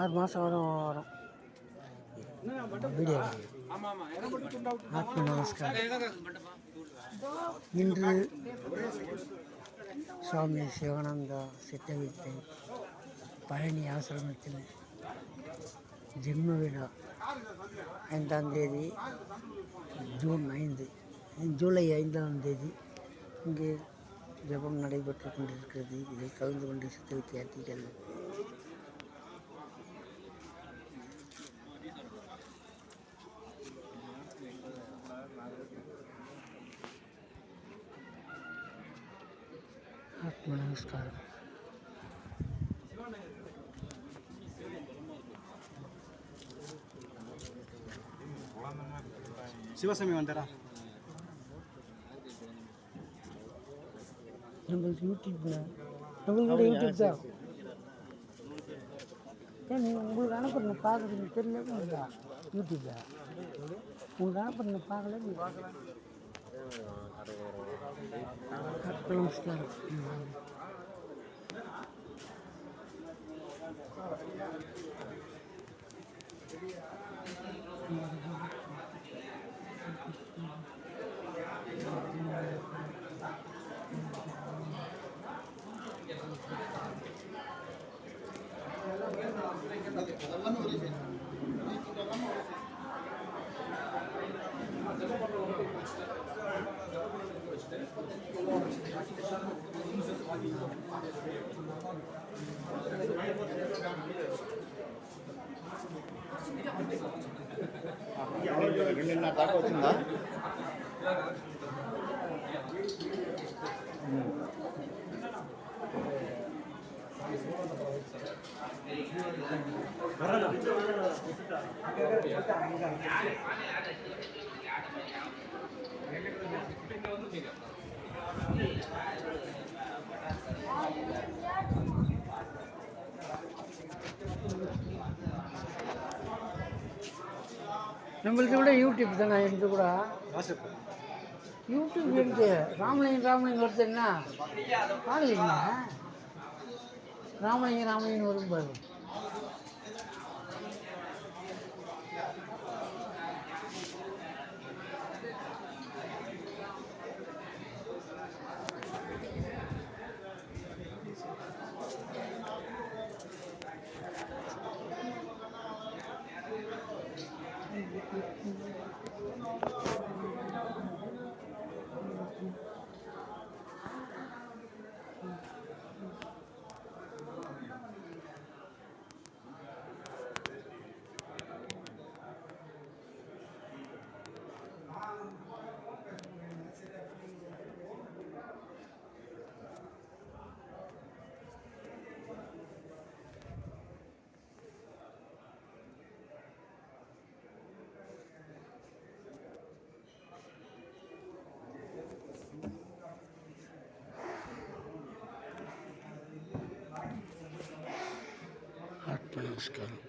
6 மாதம் வரும் வீடியோ. ஆத்ம நமஸ்காரம். இன்று சுவாமி சிவானந்தா சித்தவித்தை பழனி ஆசிரமத்தில் ஜென்ம விழா 5ஆம் தேதி ஜூலை 5ஆம் தேதி இங்கே ஜபம் நடைபெற்று கொண்டிருக்கிறது. இதில் கலந்து கொண்டு சித்த வித்தியார்த்திகள் ஆத்ம நமஸ்காரம். சிவசாமி வந்தாரா? நம்மளுக்கு யூடியூப் தான். நீங்கள் உங்களுக்கு அனுப்புறேன் பார்க்குறீங்க தெரியல. யூடியூப்பில் உங்களுக்கு அனுப்புறேன் பார்க்கல. நமஸ்காரம். దాకా వచ్చిందా? நம்மளுக்கு கூட யூடியூப் தானே. எனக்கு கூட யூடியூப் இருக்கு. ராமலிங்கம் வருது என்ன பார்க்கலீங்க. ராமலிங்கம் வரும்பாரு. आत्मा नमस्कार।